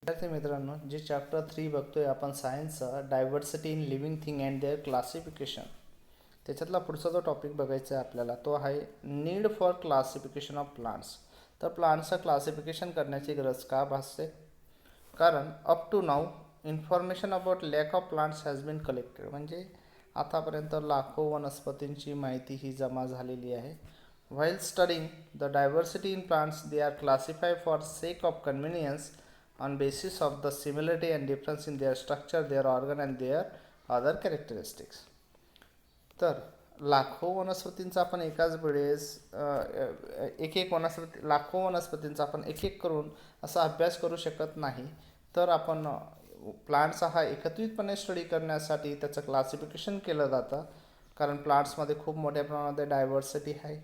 विद्यार्थी मित्रांनो, जे चॅप्टर 3 बघतोय आपण सायन्सचं, diversity in living thing and their classification, त्याच्यातला पुढचा जो टॉपिक बघायचा आहे आपल्याला तो आहे need for classification of plants. तर प्लांट्सचं क्लासिफिकेशन करण्याची गरज का भासते? कारण up to now information about lack of plants has been collected, म्हणजे आतापर्यंत लाखो वनस्पतींची माहिती ही जमा झालेली आहे. While studying the diversity in plants, they are classified for sake of convenience on basis of the similarity and difference in their structure, their organ and their other characteristics. तर लाखो वनस्पतींचा आपण एकाच वेळेस एक वनस्पती लाखो वनस्पतींचा आपण एक करून असा अभ्यास करू शकत नाही. तर आपण प्लांट्सचा हा एकत्रितपणे स्टडी करण्यासाठी त्याचं क्लासिफिकेशन केलं जातं, कारण प्लांट्समध्ये खूप मोठ्या प्रमाणामध्ये डायव्हर्सिटी आहे.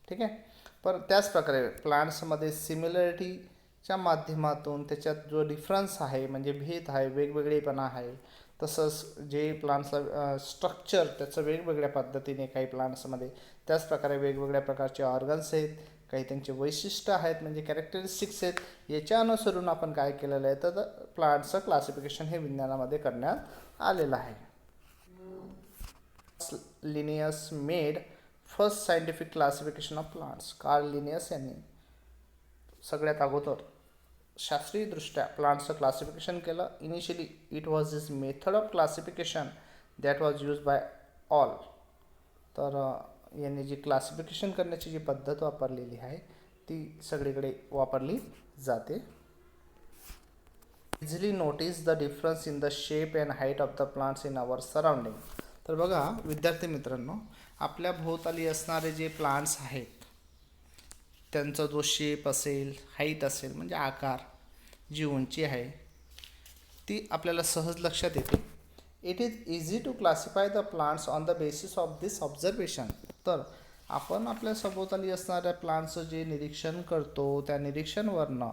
ठीक आहे. पण त्याच प्रकारे प्लांट्समध्ये सिमिलरिटीच्या माध्यमातून त्याच्यात जो डिफरन्स आहे, म्हणजे भेद आहे, वेगवेगळेपणा आहे, तसंच जे प्लांट्सचं स्ट्रक्चर त्याचं वेगवेगळ्या पद्धतीने काही प्लांट्समध्ये, त्याच प्रकारे वेगवेगळ्या प्रकारचे ऑर्गन्स आहेत, काही त्यांचे वैशिष्ट्य आहेत, म्हणजे कॅरेक्टरिस्टिक्स आहेत. याच्या अनुसरून आपण काय केलेलं आहे, तर प्लांट्सचं क्लासिफिकेशन हे विज्ञानामध्ये करण्यात आलेलं आहे. Linnaeus made first scientific classification of plants. Carl Linnaeus यांनी सगळ्यात अगोदर शास्त्रीयदृष्ट्या प्लांट्सचं क्लासिफिकेशन केलं. Initially it was his method of classification that was use by all. तर यांनी जी क्लासिफिकेशन करण्याची जी पद्धत वापरलेली आहे ती सगळीकडे वापरली जाते. Easily notice the difference in the shape and height of the plants in our surrounding. तर बघा विद्यार्थी मित्रांनो, आपल्या भोवताली असणारे जे प्लांट्स आहेत त्यांचा जो शेप असेल, हाईट असेल, म्हणजे आकार, जी उंची आहे ती आपल्याला सहज लक्षात येते. It is easy to classify the plants on the basis of this observation. तर आपण आपल्या सभोवताली असणाऱ्या प्लांट्सचं जे निरीक्षण करतो त्या निरीक्षणवरनं,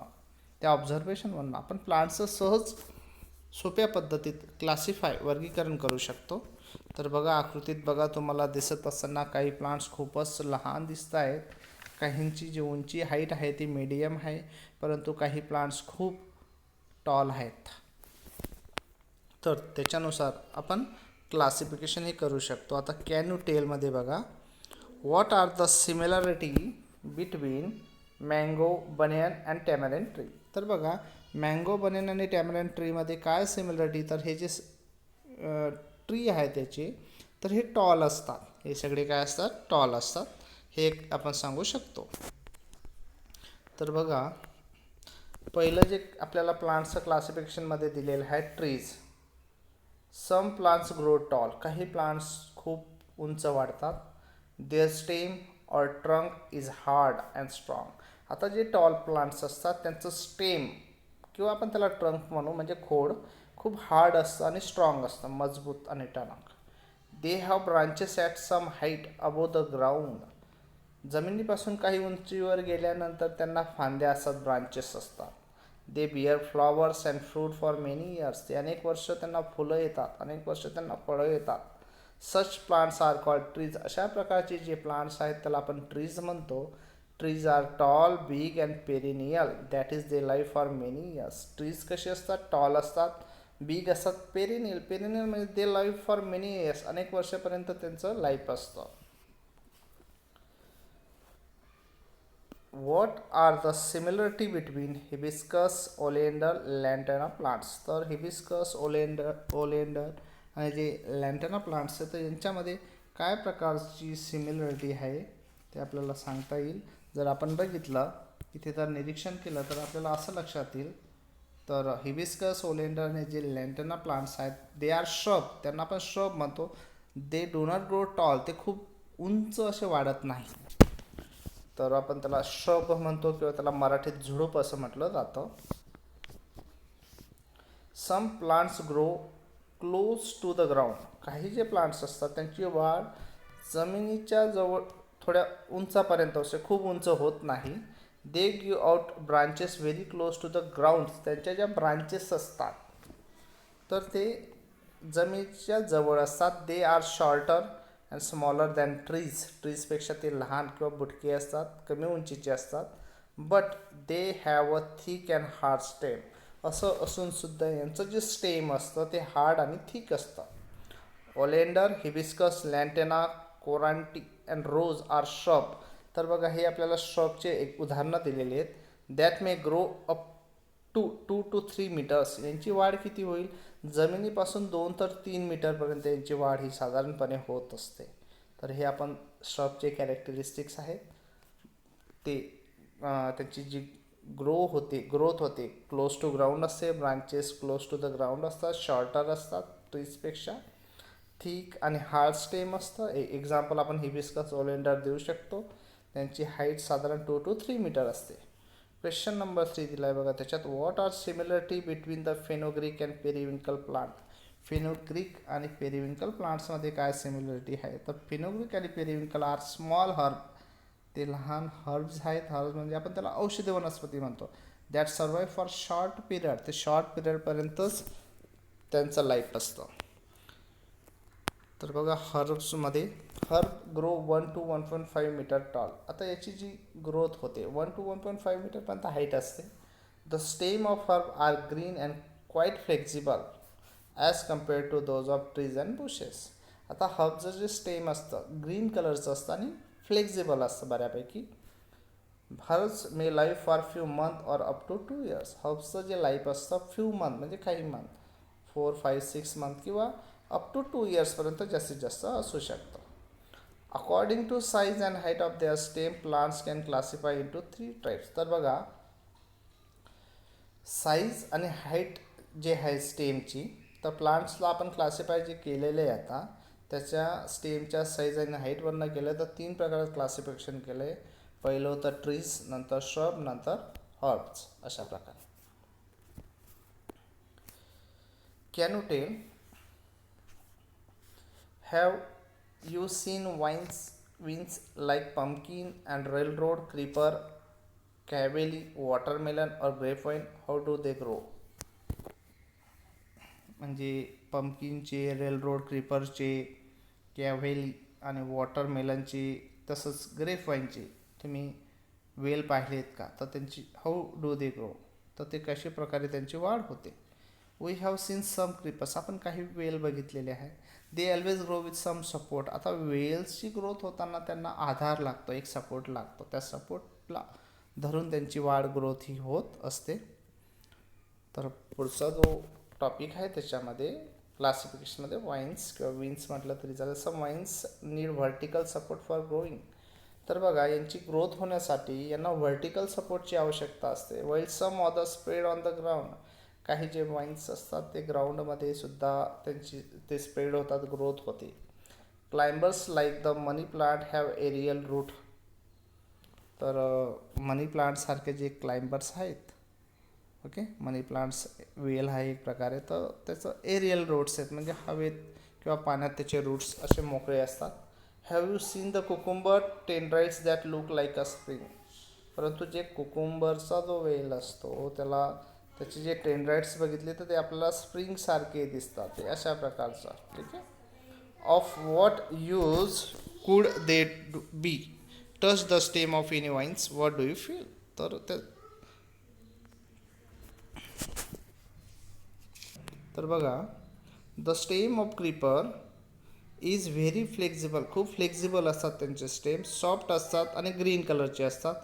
त्या ऑब्झर्वेशनवरनं आपण प्लांट्सचं सहज सोप्या पद्धतीत वर्गीकरण करू शकतो. तर बघा आकृतीत बघा, तुम्हाला दिसत असताना काही प्लांट्स खूपच लहान दिसत आहेत, काहींची जी उंची हाईट आहे ती मीडियम आहे, परंतु काही प्लांट्स खूप टॉल आहेत. तर त्याच्यानुसार आपण क्लासिफिकेशन हे करू शकतो. आता कॅन यू टेलमध्ये बघा, what are the similarity between mango, banyan and tamarind tree. तर बघा मँगो, बनियन आणि टॅमॅरिन ट्रीमध्ये काय सिमिलरिटी, तर हे जे ट्री आहे त्याचे, तर हे टॉल असतात. हे सगळे काय असतात, टॉल असतात, हे एक आपण सांगू शकतो. तर बघा पहिलं जे आपल्याला प्लांट्सचं क्लासिफिकेशनमध्ये दिलेलं आहे trees. Some plants grow tall, काही प्लांट्स खूप उंच वाढतात. Their stem or trunk is hard and strong. आता जे टॉल प्लांट्स असतात त्यांचं स्टेम किंवा आपण त्याला ट्रंक म्हणू, म्हणजे खोड खूप हार्ड असतं आणि स्ट्रॉंग असतं, मजबूत आणि टणक. They have branches at some height above the ground. जमिनीपासून काही उंचीवर गेल्यानंतर त्यांना फांद्या असतात, ब्रांचेस असतात. They bear flowers and fruit for many years. ते अनेक वर्ष त्यांना फुलं येतात, अनेक वर्ष त्यांना फळं येतात. Such plants are called trees. अशा प्रकारचे जे प्लांट्स आहेत त्याला आपण ट्रीज म्हणतो. Trees are tall, big and perennial, that is they life for many years. Trees कसे असतात, टॉल असतात, बिग असतात, पेरिनियल. पेरिनियल म्हणजे they life for many years, अनेक वर्षापर्यंत त्यांचं लाईफ असतं. What are the similarity between hibiscus, oleander, lantana plants? तर हिबिस्कस, ओलेंडर आणि जे लॅन्टाना प्लांट्स आहेत तर यांच्यामध्ये काय प्रकारची सिमिलरिटी आहे ते आपल्याला सांगता येईल. जर आपण बघितलं इथे, तर निरीक्षण केलं तर आपल्याला असं लक्षात येईल. तर हिबिस्कस, ओलेंडर आणि जे लॅन्टाना प्लांट्स आहेत दे आर श्रब, त्यांना आपण श्रब म्हणतो. They do not grow tall, ते खूप उंच असे वाढत नाही, तर आपण त्याला श्रब म्हणतो किंवा त्याला मराठीत झुडूप असं म्हटलं जातं. Some plants grow close to the ground. काही जे प्लांट्स असतात त्यांची वाढ जमिनीच्या जवळ थोड्या उंचापर्यंत असते, खूप उंच होत नाही. They give out branches very close to the ground. त्यांच्या ज्या ब्रांचेस असतात तर ते जमिनीच्या जवळ असतात. They are shorter and smaller than trees. ट्रीजपेक्षा ते लहान किंवा बुटके असतात, कमी उंचीचे असतात. But they have a thick and hard stem. असं असून सुद्धा यांचं जे स्टेम असतं ते हार्ड आणि थिक असतं. ओलेंडर, हिबिस्कस, लॅन्टेना, कोरांटी अँड रोज आर श्रब. तर बघा हे आपल्याला श्रबचे एक उदाहरणं दिलेली आहेत. That may grow up to 2 to 3 metres. यांची वाढ किती होईल? जमिनीपासून 2 ते 3 मीटरपर्यंत यांची वाढ ही साधारणपणे होत असते. तर हे आपण श्रबचे कॅरेक्टरिस्टिक्स आहेत. ते त्यांची जी ग्रोथ होते क्लोज टू ग्राउंड असते. Branches close to the ground असतात, शॉर्टर असतात ट्रीजपेक्षा. थिक आणि हार्ड स्टेम असतं. एक्झाम्पल आपण हिबिस्कस, ओलेंडर देऊ शकतो. त्यांची हाईट साधारण 2 to 3 मीटर असते. क्वेश्चन नंबर 3 दिला आहे बघा. त्याच्यात what are similarity between the fenugreek and periwinkle plant. Fenugreek आणि पेरिविंकल प्लांट्समध्ये काय सिमिलरिटी आहे? तर फेनोग्रीक आणि पेरिविंकल आर स्मॉल हर्ब. ते लहान हर्ब्स आहेत. हर्ब्स म्हणजे आपण त्याला औषधी वनस्पती म्हणतो. That survive for short period. ते शॉर्ट पिरियडपर्यंतच त्यांचं लाईफ असतं. तर बघा हर्ब्समध्ये herb grow 1 to 1.5 metre tall. आता याची जी ग्रोथ होते 1 to 1.5 मीटरपर्यंत हाईट असते. The stem of herb are green and quite flexible as compared to those of trees and bushes. आता हर्बचं जे स्टेम असतं ग्रीन कलरचं असतं आणि फ्लेक्झिबल असतं बऱ्यापैकी. Herbs may life for few month or up to 2 years. हर्ब्सचं जे लाईफ असतं फ्यू मंथ म्हणजे काही मंथ, 4, 5, 6 मंथ किंवा अप टू 2 yearsपर्यंत जास्तीत जास्त असू शकतं. According to size and height of their stem plants can classify into 3 types. तर बघा साईज आणि हाईट जे आहे स्टेमची, तर प्लांट्सला आपण क्लासिफाय जे केलेले आहे आता त्याच्या स्टेमच्या साईज आणि हाईटवरनं केलं तर 3 प्रकारात क्लासिफिकेशन केलं आहे. पहिलं होतं ट्रीज, नंतर श्रब, नंतर हर्ब्स, अशा प्रकारे. Can you tell, have you seen vines like pumpkin and railroad creeper, cabbage, watermelon or grapevine? How do they grow? म्हणजे पंपकिनचे, रेलरोड क्रीपरचे, कॅव्हेली आणि वॉटरमेलनचे तसंच ग्रेपवाईनचे तुम्ही वेल पाहिलेत का? तर त्यांची हाऊ डू दे ग्रो, तर ते कशा प्रकारे त्यांची वाढ होते. We have seen some creepers. आपण काही वेल बघितलेले आहे. They always grow with some support. आता वेल्सची ग्रोथ होताना त्यांना आधार लागतो, एक सपोर्ट लागतो. त्या सपोर्टला धरून त्यांची वाढ ग्रोथ ही होत असते. तर पुढचा जो टॉपिक आहे त्याच्यामध्ये क्लासिफिकेशनमध्ये वाईन्स किंवा विन्स म्हटलं तरी चालेल. Some vines need vertical support for growing. तर बघा यांची ग्रोथ होण्यासाठी यांना व्हर्टिकल सपोर्टची आवश्यकता असते. While some other spread on the ground. काही जे वाईन्स असतात ते ग्राउंडमध्ये सुद्धा त्यांची ते स्प्रेड होतात, ग्रोथ होते. Climbers like the money plant have aerial root. तर मनी प्लांटसारखे जे क्लाइंबर्स आहेत, ओके, मनी प्लांट्स वेल आहे एक प्रकारे, तर त्याचं एरियल रूट्स आहेत म्हणजे हवेत किंवा पाण्यात त्याचे रूट्स असे मोकळे असतात. Have you seen the cucumber tendrils that look like a spring. परंतु जे कुकुंबरचा जो वेल असतो त्याला त्याचे जे टेंड्राइट्स बघितले तर ते आपल्याला स्प्रिंगसारखे दिसतात. ते अशा प्रकारचं, ठीक आहे. Of what use could they B. Touch the stem of any wines, what do you feel. तर बघा the stem of creeper is very flexible. खूप फ्लेक्झिबल असतात त्यांचे स्टेम, सॉफ्ट असतात आणि ग्रीन कलरचे असतात.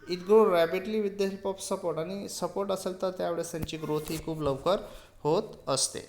It grow rapidly with the help of support. आणि सपोर्ट असेल तर त्यावेळेस त्यांची ग्रोथ ही खूप लवकर होत असते.